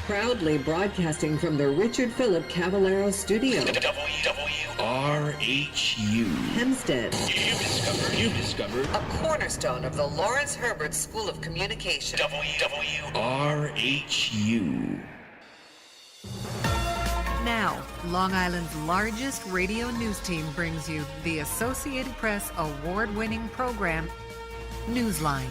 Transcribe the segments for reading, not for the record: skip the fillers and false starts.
Proudly broadcasting from the Richard Philip Cavallaro studio. WRHU. Hempstead. You discovered. A cornerstone of the Lawrence Herbert School of Communication. WRHU. Now, Long Island's largest radio news team brings you the Associated Press award-winning program, Newsline.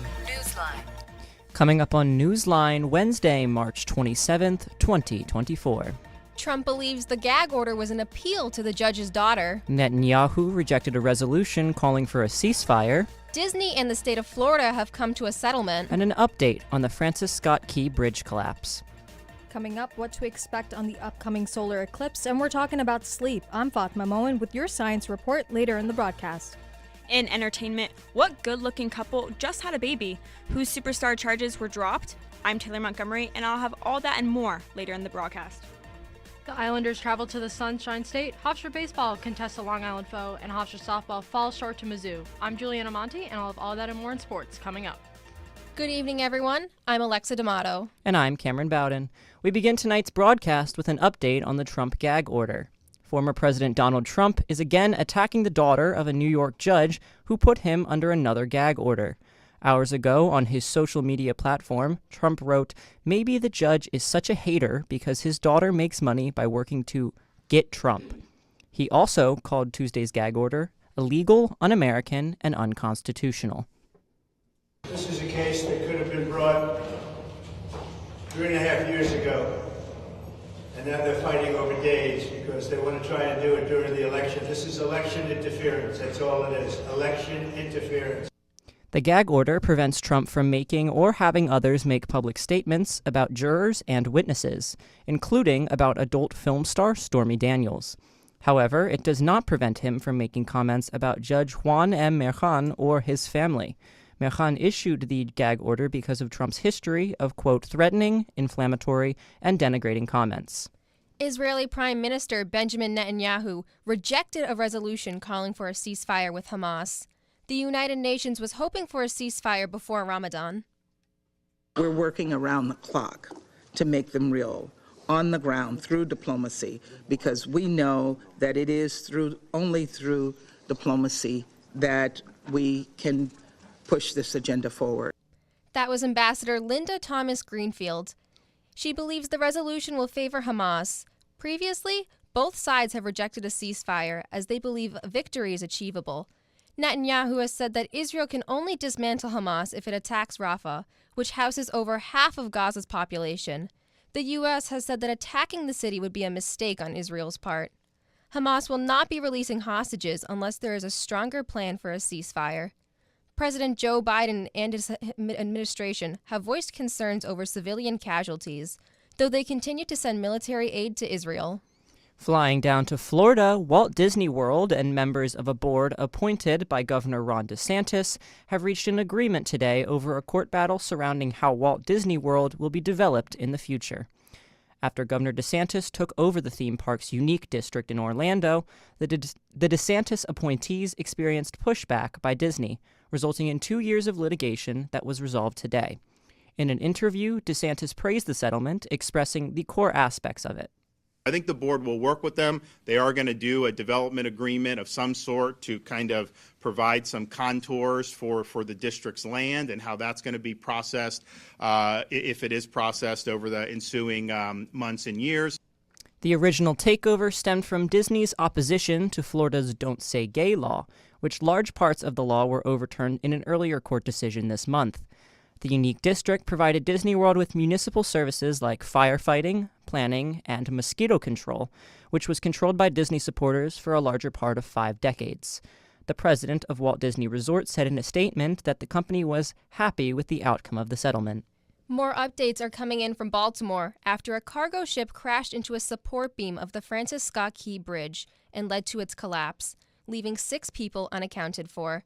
Coming up on Newsline Wednesday, March 27th, 2024. Trump believes the gag order was an appeal to the judge's daughter. Netanyahu rejected a resolution calling for a ceasefire. Disney and the state of Florida have come to a settlement. And an update on the Francis Scott Key Bridge collapse. Coming up, what to expect on the upcoming solar eclipse, and we're talking about sleep. I'm Fatma Moen with your science report later in the broadcast. In entertainment, what good-looking couple just had a baby whose superstar charges were dropped? I'm Taylor Montgomery, and I'll have all that and more later in the broadcast. The Islanders travel to the Sunshine State. Hofstra baseball contests a Long Island foe, and Hofstra softball falls short to Mizzou. I'm Juliana Monti, and I'll have all that and more in sports coming up. Good evening, everyone. I'm Alexa D'Amato. And I'm Cameron Bowden. We begin tonight's broadcast with an update on the Trump gag order. Former President Donald Trump is again attacking the daughter of a New York judge who put him under another gag order. Hours ago, on his social media platform, Trump wrote, "Maybe the judge is such a hater because his daughter makes money by working to get Trump." He also called Tuesday's gag order illegal, un-American, and unconstitutional. This is a case that could have been brought 3.5 years ago. And now they're fighting over days because they want to try and do it during the election. This is election interference. That's all it is. Election interference. The gag order prevents Trump from making or having others make public statements about jurors and witnesses, including about adult film star Stormy Daniels. However, it does not prevent him from making comments about Judge Juan M. Merchan or his family. Merchan issued the gag order because of Trump's history of, quote, threatening, inflammatory, and denigrating comments. Israeli Prime Minister Benjamin Netanyahu rejected a resolution calling for a ceasefire with Hamas. The United Nations was hoping for a ceasefire before Ramadan. We're working around the clock to make them real, on the ground, through diplomacy, because we know that it is only through diplomacy that we can push this agenda forward. That was Ambassador Linda Thomas Greenfield. She believes the resolution will favor Hamas. Previously, both sides have rejected a ceasefire as they believe victory is achievable. Netanyahu has said that Israel can only dismantle Hamas if it attacks Rafah, which houses over half of Gaza's population. The U.S. has said that attacking the city would be a mistake on Israel's part. Hamas will not be releasing hostages unless there is a stronger plan for a ceasefire. President Joe Biden and his administration have voiced concerns over civilian casualties, though they continue to send military aid to Israel. Flying down to Florida, Walt Disney World and members of a board appointed by Governor Ron DeSantis have reached an agreement today over a court battle surrounding how Walt Disney World will be developed in the future. After Governor DeSantis took over the theme park's unique district in Orlando, the DeSantis appointees experienced pushback by Disney, resulting in 2 years of litigation that was resolved today. In an interview, DeSantis praised the settlement, expressing the core aspects of it. I think the board will work with them. They are going to do a development agreement of some sort to kind of provide some contours for the district's land and how that's going to be processed, if it is processed over the ensuing months and years. The original takeover stemmed from Disney's opposition to Florida's Don't Say Gay law, which large parts of the law were overturned in an earlier court decision this month. The unique district provided Disney World with municipal services like firefighting, planning, and mosquito control, which was controlled by Disney supporters for a larger part of 5 decades. The president of Walt Disney Resort said in a statement that the company was happy with the outcome of the settlement. More updates are coming in from Baltimore after a cargo ship crashed into a support beam of the Francis Scott Key Bridge and led to its collapse, leaving 6 people unaccounted for.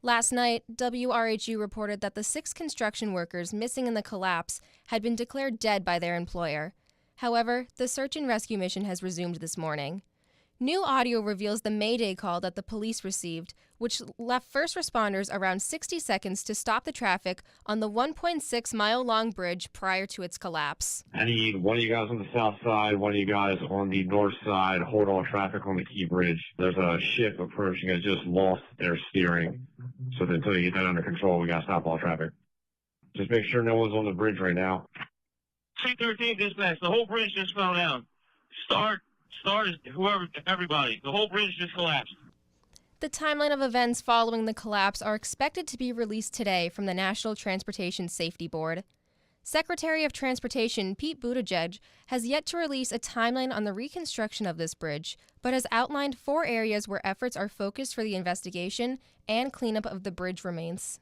Last night, WRHU reported that the 6 construction workers missing in the collapse had been declared dead by their employer. However, the search and rescue mission has resumed this morning. New audio reveals the Mayday call that the police received, which left first responders around 60 seconds to stop the traffic on the 1.6-mile-long bridge prior to its collapse. I need one of you guys on the south side, one of you guys on the north side, hold all traffic on the Key Bridge. There's a ship approaching, has just lost their steering. So until you get that under control, we gotta stop all traffic. Just make sure no one's on the bridge right now. 213 dispatch, the whole bridge just fell down. Start, whoever, everybody. The whole bridge just collapsed. The timeline of events following the collapse are expected to be released today from the National Transportation Safety Board. Secretary of Transportation Pete Buttigieg has yet to release a timeline on the reconstruction of this bridge, but has outlined 4 areas where efforts are focused for the investigation and cleanup of the bridge remains.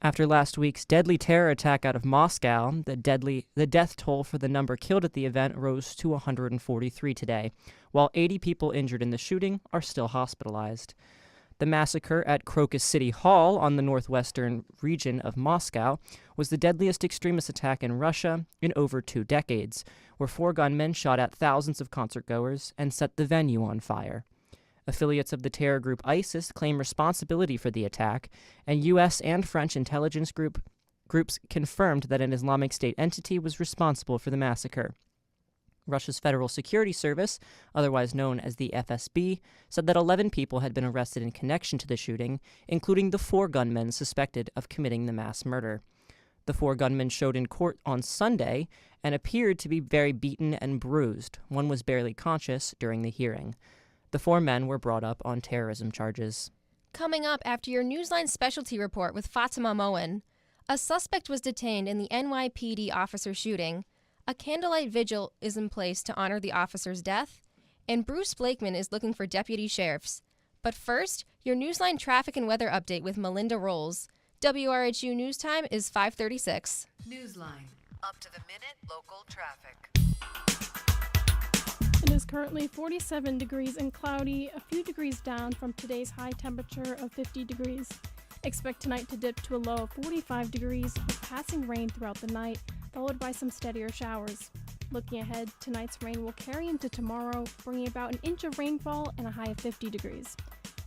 After last week's deadly terror attack out of Moscow, the death toll for the number killed at the event rose to 143 today, while 80 people injured in the shooting are still hospitalized. The massacre at Crocus City Hall on the northwestern region of Moscow was the deadliest extremist attack in Russia in over 2 decades, where 4 gunmen shot at thousands of concertgoers and set the venue on fire. Affiliates of the terror group ISIS claim responsibility for the attack, and U.S. and French intelligence groups confirmed that an Islamic State entity was responsible for the massacre. Russia's Federal Security Service, otherwise known as the FSB, said that 11 people had been arrested in connection to the shooting, including the 4 gunmen suspected of committing the mass murder. The 4 gunmen showed in court on Sunday and appeared to be very beaten and bruised. One was barely conscious during the hearing. The 4 men were brought up on terrorism charges. Coming up after your Newsline specialty report with Fatima Moen, a suspect was detained in the NYPD officer shooting, a candlelight vigil is in place to honor the officer's death, and Bruce Blakeman is looking for deputy sheriffs. But first, your Newsline traffic and weather update with Melinda Rolls. WRHU News Time is 5:36. Newsline. Up to the minute local traffic. It is currently 47 degrees and cloudy, a few degrees down from today's high temperature of 50 degrees. Expect tonight to dip to a low of 45 degrees with passing rain throughout the night, followed by some steadier showers. Looking ahead, tonight's rain will carry into tomorrow, bringing about an inch of rainfall and a high of 50 degrees.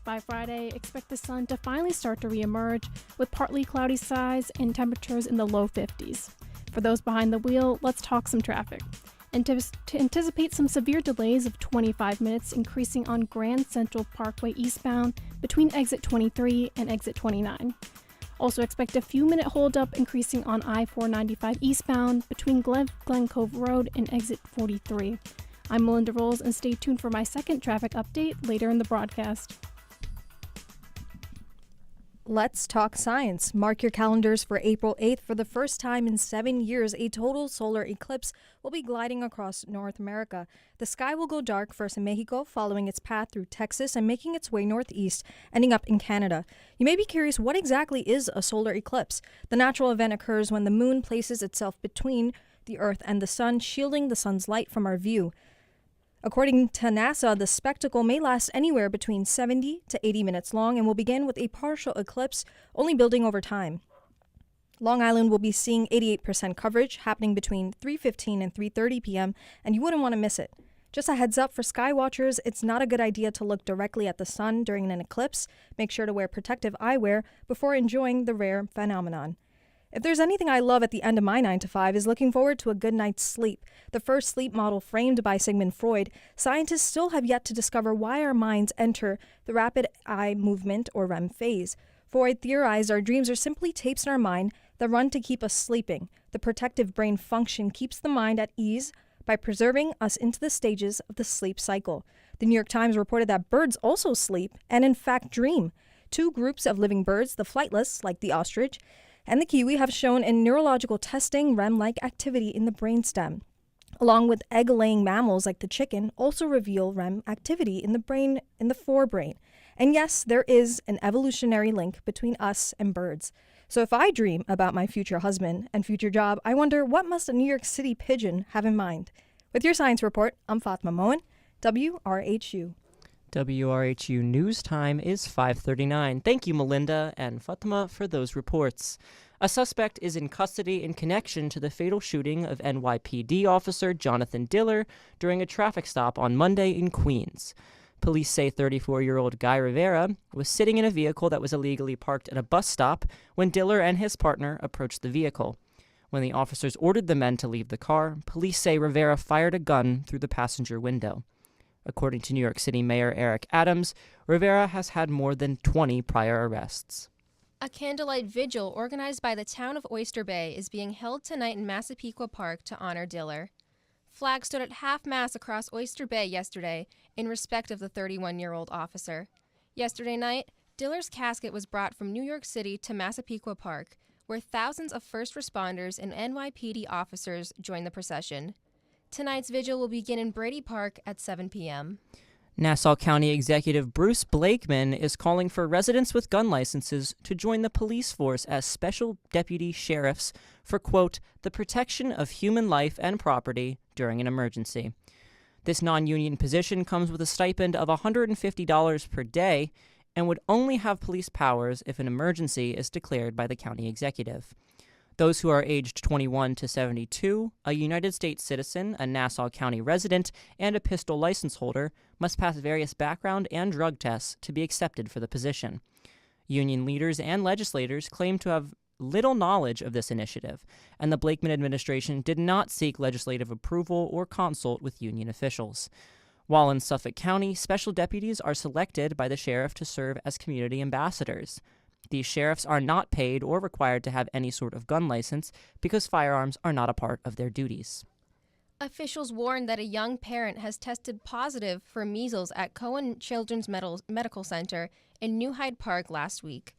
By Friday, expect the sun to finally start to re-emerge with partly cloudy skies and temperatures in the low 50s. For those behind the wheel, let's talk some traffic. To anticipate some severe delays of 25 minutes increasing on Grand Central Parkway eastbound between exit 23 and exit 29. Also expect a few minute holdup increasing on I-495 eastbound between Glen Cove Road and exit 43. I'm Melinda Rolls, and stay tuned for my second traffic update later in the broadcast. Let's talk science. Mark your calendars for April 8th. For the first time in 7 years, a total solar eclipse will be gliding across North America. The sky will go dark first in Mexico, following its path through Texas and making its way northeast, ending up in Canada. You may be curious, what exactly is a solar eclipse? The natural event occurs when the moon places itself between the Earth and the sun, shielding the sun's light from our view. According to NASA, the spectacle may last anywhere between 70 to 80 minutes long and will begin with a partial eclipse, only building over time. Long Island will be seeing 88% coverage happening between 3:15 and 3:30 p.m., and you wouldn't want to miss it. Just a heads up for sky watchers, it's not a good idea to look directly at the sun during an eclipse. Make sure to wear protective eyewear before enjoying the rare phenomenon. If there's anything I love at the end of my 9 to 5 is looking forward to a good night's sleep. The first sleep model framed by Sigmund Freud, scientists still have yet to discover why our minds enter the rapid eye movement or REM phase. Freud theorized our dreams are simply tapes in our mind that run to keep us sleeping. The protective brain function keeps the mind at ease by preserving us into the stages of the sleep cycle. The New York Times reported that birds also sleep and in fact dream. 2 groups of living birds, the flightless, like the ostrich, and the kiwi, have shown in neurological testing REM-like activity in the brainstem. Along with egg-laying mammals like the chicken, also reveal REM activity in the brain, in the forebrain. And yes, there is an evolutionary link between us and birds. So if I dream about my future husband and future job, I wonder, what must a New York City pigeon have in mind? With your science report, I'm Fatima Moen, WRHU. WRHU News Time is 5:39. Thank you, Melinda and Fatima, for those reports. A suspect is in custody in connection to the fatal shooting of NYPD officer Jonathan Diller during a traffic stop on Monday in Queens. Police say 34-year-old Guy Rivera was sitting in a vehicle that was illegally parked at a bus stop when Diller and his partner approached the vehicle. When the officers ordered the men to leave the car, police say Rivera fired a gun through the passenger window. According to New York City Mayor Eric Adams, Rivera has had more than 20 prior arrests. A candlelight vigil organized by the town of Oyster Bay is being held tonight in Massapequa Park to honor Diller. Flags stood at half-mast across Oyster Bay yesterday in respect of the 31-year-old officer. Yesterday night, Diller's casket was brought from New York City to Massapequa Park, where thousands of first responders and NYPD officers joined the procession. Tonight's vigil will begin in Brady Park at 7 p.m. Nassau County Executive Bruce Blakeman is calling for residents with gun licenses to join the police force as special deputy sheriffs for, quote, the protection of human life and property during an emergency. This non-union position comes with a stipend of $150 per day and would only have police powers if an emergency is declared by the county executive. Those who are aged 21 to 72, a United States citizen, a Nassau County resident, and a pistol license holder must pass various background and drug tests to be accepted for the position. Union leaders and legislators claim to have little knowledge of this initiative, and the Blakeman administration did not seek legislative approval or consult with union officials. While in Suffolk County, special deputies are selected by the sheriff to serve as community ambassadors. These sheriffs are not paid or required to have any sort of gun license because firearms are not a part of their duties. Officials warned that a young parent has tested positive for measles at Cohen Children's Medical Center in New Hyde Park last week.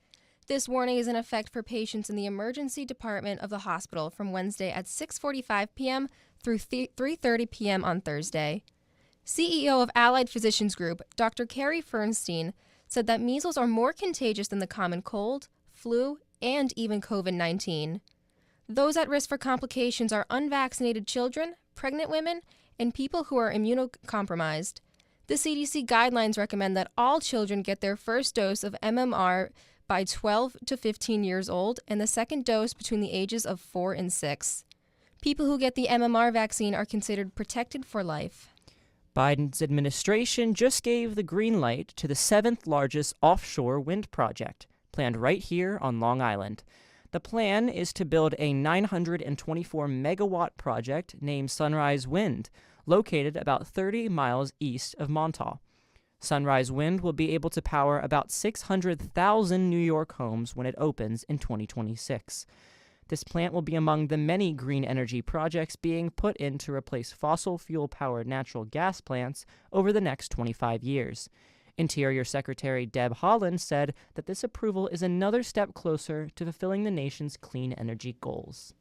This warning is in effect for patients in the emergency department of the hospital from Wednesday at 6:45 p.m. through 3:30 p.m. on Thursday. CEO of Allied Physicians Group, Dr. Carrie Fernstein, said that measles are more contagious than the common cold, flu, and even COVID-19. Those at risk for complications are unvaccinated children, pregnant women, and people who are immunocompromised. The CDC guidelines recommend that all children get their first dose of MMR by 12 to 15 years old and the second dose between the ages of 4 and 6. People who get the MMR vaccine are considered protected for life. Biden's administration just gave the green light to the 7th largest offshore wind project, planned right here on Long Island. The plan is to build a 924-megawatt project named Sunrise Wind, located about 30 miles east of Montauk. Sunrise Wind will be able to power about 600,000 New York homes when it opens in 2026. This plant will be among the many green energy projects being put in to replace fossil fuel-powered natural gas plants over the next 25 years. Interior Secretary Deb Haaland said that this approval is another step closer to fulfilling the nation's clean energy goals.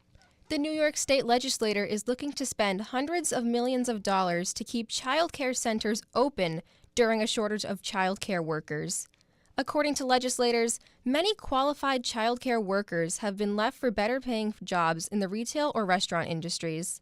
The New York State legislature is looking to spend hundreds of millions of dollars to keep child care centers open during a shortage of child care workers. According to legislators, many qualified child care workers have been left for better-paying jobs in the retail or restaurant industries.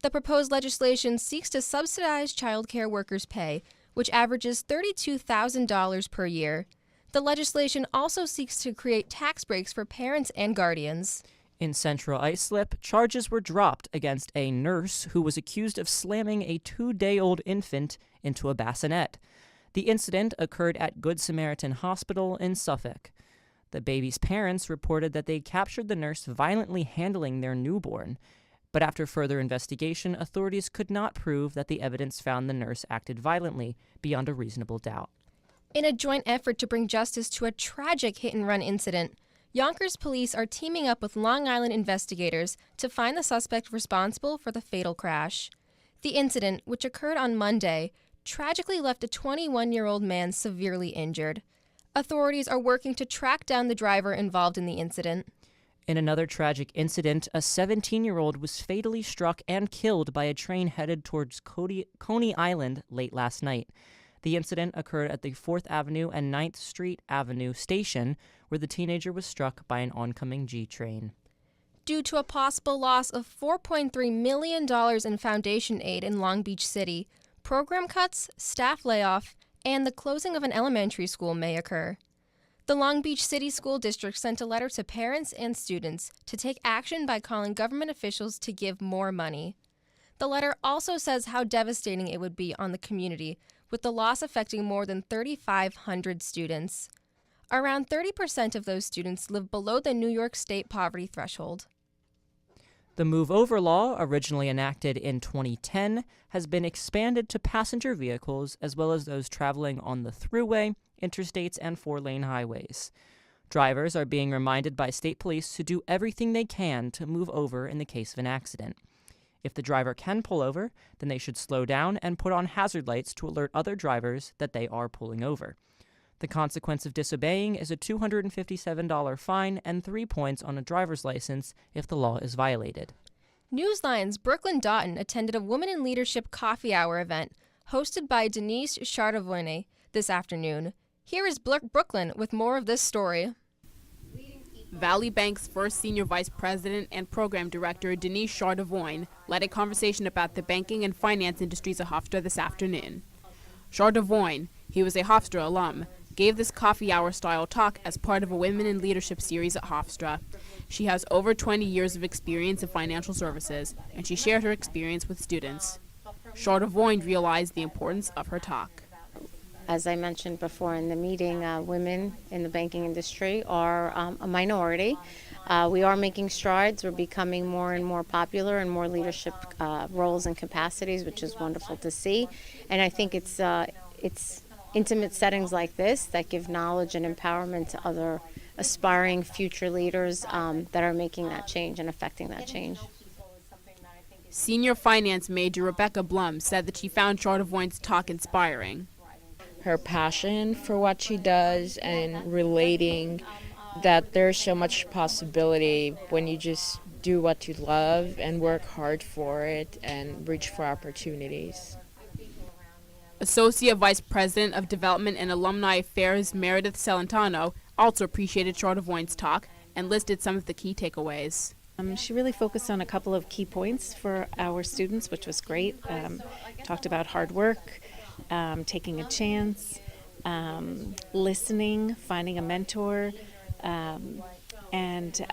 The proposed legislation seeks to subsidize child care workers' pay, which averages $32,000 per year. The legislation also seeks to create tax breaks for parents and guardians. In Central Islip, charges were dropped against a nurse who was accused of slamming a 2-day-old infant into a bassinet. The incident occurred at Good Samaritan Hospital in Suffolk. The baby's parents reported that they captured the nurse violently handling their newborn. But after further investigation, authorities could not prove that the evidence found the nurse acted violently beyond a reasonable doubt. In a joint effort to bring justice to a tragic hit-and-run incident, Yonkers police are teaming up with Long Island investigators to find the suspect responsible for the fatal crash. The incident, which occurred on Monday, tragically left a 21-year-old man severely injured. Authorities are working to track down the driver involved in the incident. In another tragic incident, a 17-year-old was fatally struck and killed by a train headed towards Coney Island late last night. The incident occurred at the 4th Avenue and 9th Street Avenue station, where the teenager was struck by an oncoming G train. Due to a possible loss of $4.3 million in foundation aid in Long Beach City, program cuts, staff layoff, and the closing of an elementary school may occur. The Long Beach City School District sent a letter to parents and students to take action by calling government officials to give more money. The letter also says how devastating it would be on the community, with the loss affecting more than 3,500 students. Around 30% of those students live below the New York State poverty threshold. The Move Over law, originally enacted in 2010, has been expanded to passenger vehicles as well as those traveling on the thruway, interstates, and four-lane highways. Drivers are being reminded by state police to do everything they can to move over in the case of an accident. If the driver can pull over, then they should slow down and put on hazard lights to alert other drivers that they are pulling over. The consequence of disobeying is a $257 fine and 3 points on a driver's license if the law is violated. Newsline's Brooklyn Doughton attended a Women in Leadership coffee hour event hosted by Denise Chardavoine this afternoon. Here is Brooklyn with more of this story. Valley Bank's first senior vice president and program director, Denise Chardavoine, led a conversation about the banking and finance industries at Hofstra this afternoon. Chardavoine, he was a Hofstra alum, gave this coffee hour-style talk as part of a Women in Leadership series at Hofstra. She has over 20 years of experience in financial services, and she shared her experience with students. Chardavoine realized the importance of her talk. As I mentioned before in the meeting, women in the banking industry are a minority. We are making strides. We're becoming more and more popular in more leadership roles and capacities, which is wonderful to see. And I think it's intimate settings like this that give knowledge and empowerment to other aspiring future leaders that are making that change and affecting that change. Senior finance major Rebecca Blum said that she found Chardavoine's talk inspiring. Her passion for what she does and relating that there's so much possibility when you just do what you love and work hard for it and reach for opportunities. Associate Vice President of Development and Alumni Affairs Meredith Celentano also appreciated Chardavoine's talk and listed some of the key takeaways. She really focused on a couple of key points for our students, which was great. Talked about hard work, taking a chance, listening, finding a mentor, and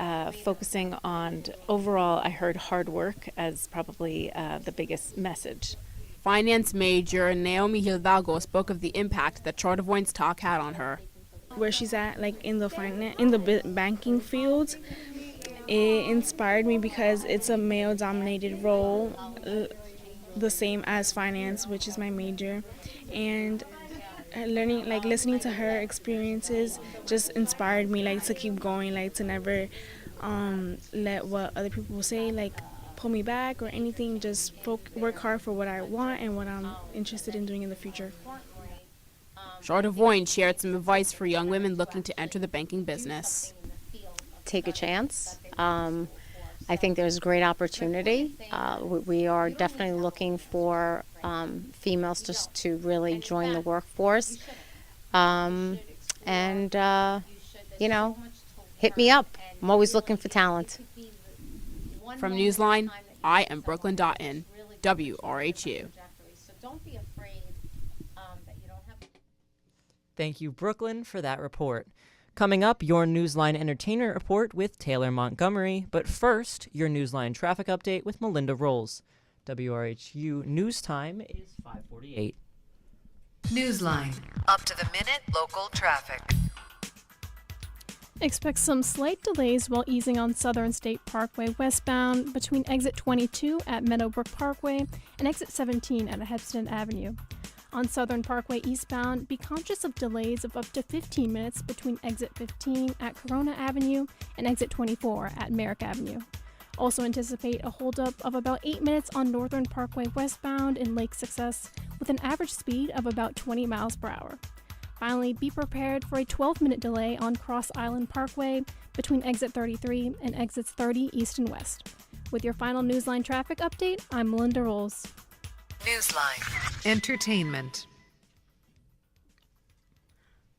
focusing on overall, I heard hard work as probably the biggest message. Finance major Naomi Hidalgo spoke of the impact that Chardavoine's talk had on her. Where she's at, like in the banking field, it inspired me because it's a male-dominated role, the same as finance, which is my major, and listening to her experiences just inspired me, to keep going, to never let what other people say, pull me back or anything. Just work hard for what I want and what I'm interested in doing in the future. Chardavoine shared some advice for young women looking to enter the banking business. Take a chance. I think there's great opportunity. We are definitely looking for females just to really join the workforce. Hit me up. I'm always looking for talent. From Newsline, I am Brooklyn Doughton, WRHU. Thank you, Brooklyn, for that report. Coming up, your Newsline Entertainer Report with Taylor Montgomery. But first, your Newsline Traffic Update with Melinda Rolls. WRHU News Time is 5:48. Newsline. Up to the minute local traffic. Expect some slight delays while easing on Southern State Parkway westbound between exit 22 at Meadowbrook Parkway and exit 17 at Hempstead Avenue. On Southern Parkway eastbound, be conscious of delays of up to 15 minutes between exit 15 at Corona Avenue and exit 24 at Merrick Avenue. Also anticipate a holdup of about 8 minutes on Northern Parkway westbound in Lake Success with an average speed of about 20 miles per hour. Finally, be prepared for a 12-minute delay on Cross Island Parkway between exit 33 and exits 30 east and west. With your final Newsline traffic update, I'm Melinda Rolls. Newsline. Entertainment.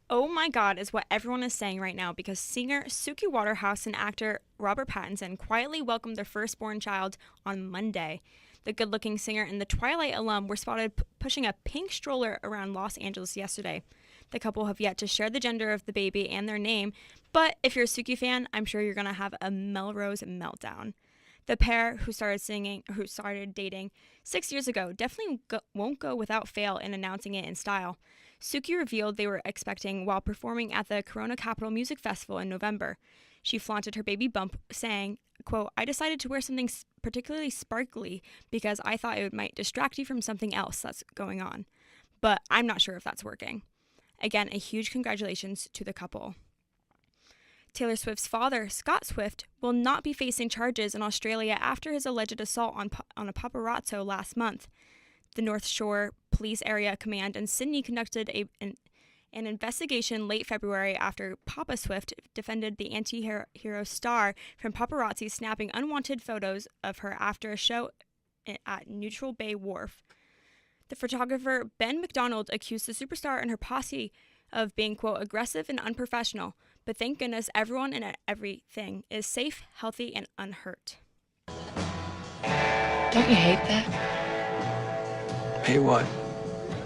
Oh my God is what everyone is saying right now because singer Suki Waterhouse and actor Robert Pattinson quietly welcomed their firstborn child on Monday. The good-looking singer and the Twilight alum were spotted pushing a pink stroller around Los Angeles yesterday. The couple have yet to share the gender of the baby and their name, but if you're a Suki fan, I'm sure you're going to have a Melrose meltdown. The pair, who started dating 6 years ago, definitely won't go without fail in announcing it in style. Suki revealed they were expecting while performing at the Corona Capital Music Festival in November. She flaunted her baby bump, saying, quote, "I decided to wear something particularly sparkly because I thought it might distract you from something else that's going on. But I'm not sure if that's working." Again, a huge congratulations to the couple. Taylor Swift's father, Scott Swift, will not be facing charges in Australia after his alleged assault on a paparazzo last month. The North Shore Police Area Command in Sydney conducted an investigation late February after Papa Swift defended the anti-hero star from paparazzi snapping unwanted photos of her after a show at Neutral Bay Wharf. The photographer Ben McDonald accused the superstar and her posse of being, quote, aggressive and unprofessional, but thank goodness everyone and everything is safe, healthy, and unhurt. Don't you hate that? Hey, what?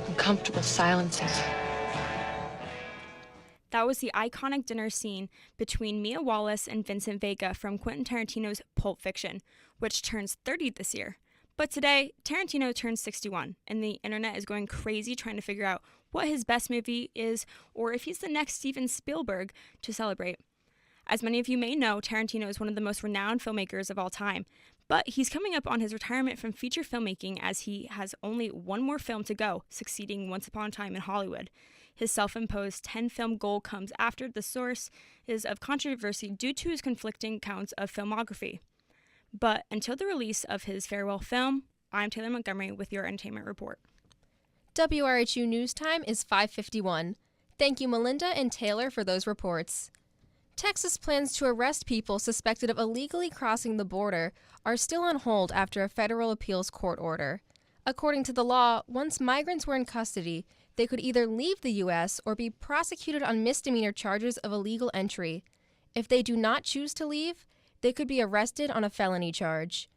Uncomfortable silences. That was the iconic dinner scene between Mia Wallace and Vincent Vega from Quentin Tarantino's Pulp Fiction, which turns 30 this year. But today, Tarantino turns 61, and the internet is going crazy trying to figure out what his best movie is or if he's the next Steven Spielberg to celebrate. As many of you may know, Tarantino is one of the most renowned filmmakers of all time, but he's coming up on his retirement from feature filmmaking as he has only one more film to go, succeeding Once Upon a Time in Hollywood. His self-imposed 10-film goal comes after the source is of controversy due to his conflicting accounts of filmography. But until the release of his farewell film, I'm Taylor Montgomery with your entertainment report. WRHU News Time is 5:51. Thank you, Melinda and Taylor, for those reports. Texas plans to arrest people suspected of illegally crossing the border are still on hold after a federal appeals court order. According to the law, once migrants were in custody, they could either leave the U.S. or be prosecuted on misdemeanor charges of illegal entry. If they do not choose to leave, they could be arrested on a felony charge.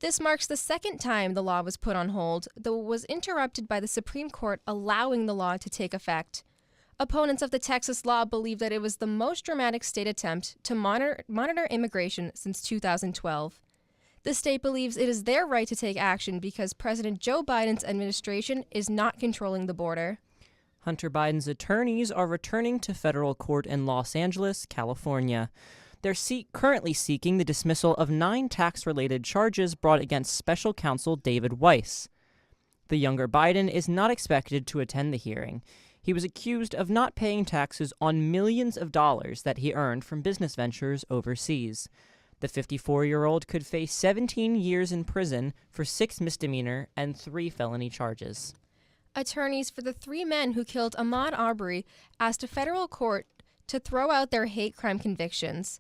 This marks the second time the law was put on hold, though it was interrupted by the Supreme Court allowing the law to take effect. Opponents of the Texas law believe that it was the most dramatic state attempt to monitor immigration since 2012. The state believes it is their right to take action because President Joe Biden's administration is not controlling the border. Hunter Biden's attorneys are returning to federal court in Los Angeles, California. They're currently seeking the dismissal of 9 tax-related charges brought against special counsel David Weiss. The younger Biden is not expected to attend the hearing. He was accused of not paying taxes on millions of dollars that he earned from business ventures overseas. The 54-year-old could face 17 years in prison for 6 misdemeanor and 3 felony charges. Attorneys for the 3 men who killed Ahmaud Arbery asked a federal court to throw out their hate crime convictions.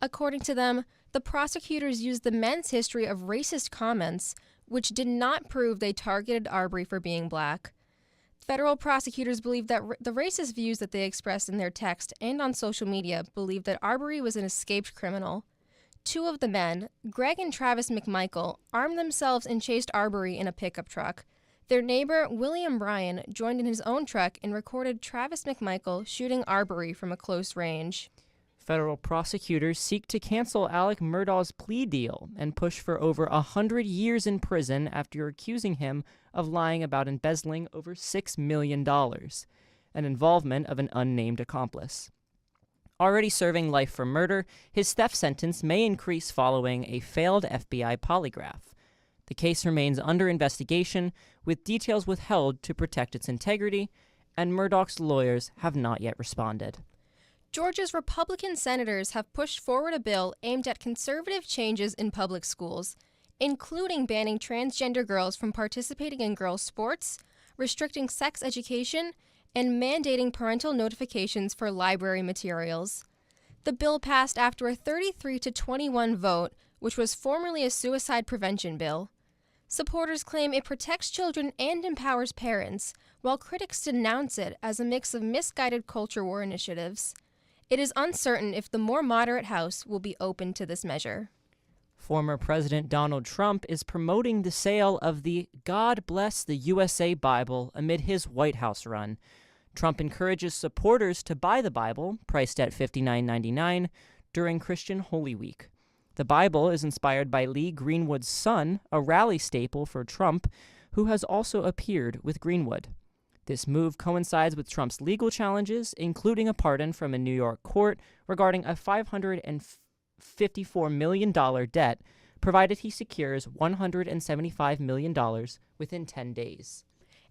According to them, the prosecutors used the men's history of racist comments, which did not prove they targeted Arbery for being black. Federal prosecutors believe that the racist views that they expressed in their text and on social media believe that Arbery was an escaped criminal. 2 of the men, Greg and Travis McMichael, armed themselves and chased Arbery in a pickup truck. Their neighbor, William Bryan, joined in his own truck and recorded Travis McMichael shooting Arbery from a close range. Federal prosecutors seek to cancel Alec Murdaugh's plea deal and push for over 100 years in prison after accusing him of lying about embezzling over $6 million, an involvement of an unnamed accomplice. Already serving life for murder, his theft sentence may increase following a failed FBI polygraph. The case remains under investigation, with details withheld to protect its integrity, and Murdaugh's lawyers have not yet responded. Georgia's Republican senators have pushed forward a bill aimed at conservative changes in public schools, including banning transgender girls from participating in girls' sports, restricting sex education, and mandating parental notifications for library materials. The bill passed after a 33-21 vote, which was formerly a suicide prevention bill. Supporters claim it protects children and empowers parents, while critics denounce it as a mix of misguided culture war initiatives. It is uncertain if the more moderate House will be open to this measure. Former President Donald Trump is promoting the sale of the God Bless the USA Bible amid his White House run. Trump encourages supporters to buy the Bible, priced at $59.99, during Christian Holy Week. The Bible is inspired by Lee Greenwood's son, a rally staple for Trump, who has also appeared with Greenwood. This move coincides with Trump's legal challenges, including a pardon from a New York court regarding a $554 million debt, provided he secures $175 million within 10 days.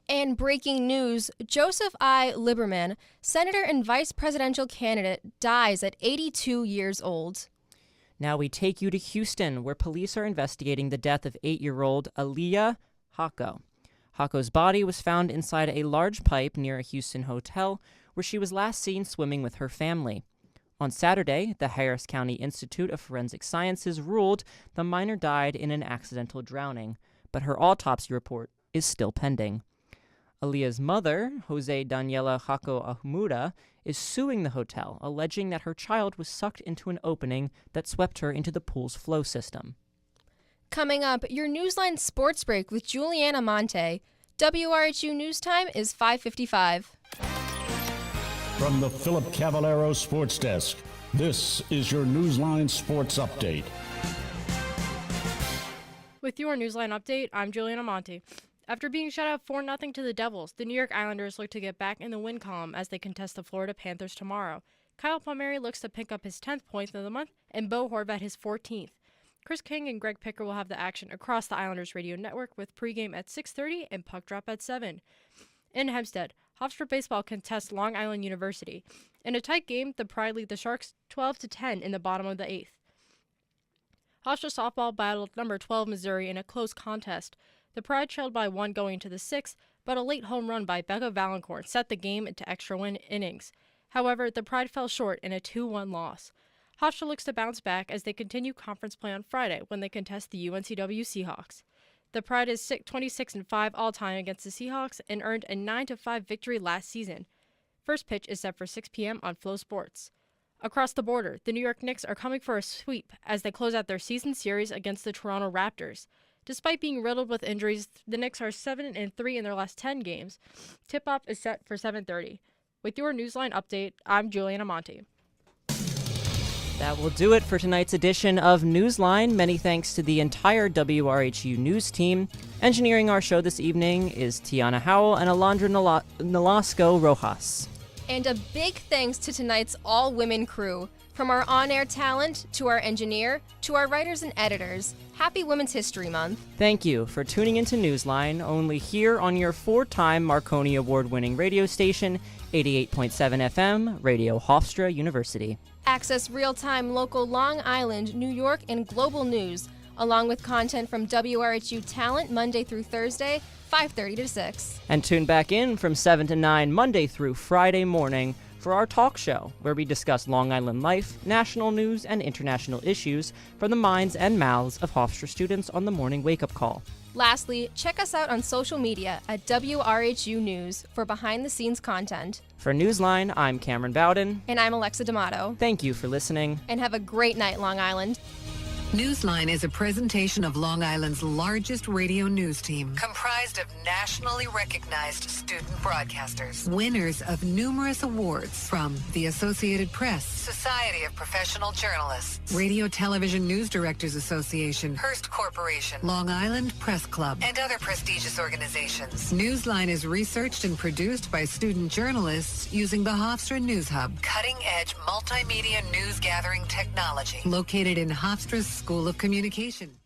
And breaking news, Joseph I. Lieberman, senator and vice presidential candidate, dies at 82 years old. Now we take you to Houston, where police are investigating the death of 8-year-old Aaliyah Hako. Hako's body was found inside a large pipe near a Houston hotel, where she was last seen swimming with her family. On Saturday, the Harris County Institute of Forensic Sciences ruled the minor died in an accidental drowning, but her autopsy report is still pending. Aaliyah's mother, Jose Daniela Hako Ahumuda, is suing the hotel, alleging that her child was sucked into an opening that swept her into the pool's flow system. Coming up, your Newsline Sports Break with Juliana Monte. WRHU News Time is 5:55. From the Philip Cavallero Sports Desk, this is your Newsline Sports Update. With your Newsline Update, I'm Juliana Monte. After being shut out 4-0 to the Devils, the New York Islanders look to get back in the win column as they contest the Florida Panthers tomorrow. Kyle Palmieri looks to pick up his 10th point of the month, and Bo Horvat his 14th. Chris King and Greg Picker will have the action across the Islanders radio network with pregame at 6:30 and puck drop at 7. In Hempstead, Hofstra baseball contests Long Island University. In a tight game, the Pride lead the Sharks 12-10 in the bottom of the 8th. Hofstra softball battled number 12 Missouri in a close contest. The Pride trailed by 1 going into the 6th, but a late home run by Becca Valancourt set the game into extra innings. However, the Pride fell short in a 2-1 loss. Hofstra looks to bounce back as they continue conference play on Friday when they contest the UNCW Seahawks. The Pride is 26-5 all-time against the Seahawks and earned a 9-5 victory last season. First pitch is set for 6 p.m. on Flow Sports. Across the border, the New York Knicks are coming for a sweep as they close out their season series against the Toronto Raptors. Despite being riddled with injuries, the Knicks are 7-3 in their last 10 games. Tip-off is set for 7:30. With your Newsline Update, I'm Juliana Monte. That will do it for tonight's edition of Newsline. Many thanks to the entire WRHU news team. Engineering our show this evening is Tiana Howell and Alondra Nolasco Rojas. And a big thanks to tonight's all-women crew. From our on-air talent, to our engineer, to our writers and editors. Happy Women's History Month. Thank you for tuning into Newsline, only here on your 4-time Marconi Award-winning radio station, 88.7 FM, Radio Hofstra University. Access real-time local Long Island, New York, and global news, along with content from WRHU Talent Monday through Thursday, 5:30 to 6. And tune back in from 7 to 9 Monday through Friday morning for our talk show, where we discuss Long Island life, national news, and international issues from the minds and mouths of Hofstra students on the morning wake-up call. Lastly, check us out on social media at WRHU News for behind-the-scenes content. For Newsline, I'm Cameron Bowden. And I'm Alexa D'Amato. Thank you for listening. And have a great night, Long Island. Newsline is a presentation of Long Island's largest radio news team, Comprised of nationally recognized student broadcasters. winners of numerous awards from the Associated Press, Society of Professional Journalists. Radio Television News Directors Association, Hearst Corporation. Long Island Press Club, And other prestigious organizations. Newsline is researched and produced by student journalists using the Hofstra News Hub, Cutting-edge multimedia news gathering technology. located in Hofstra's School of Communication.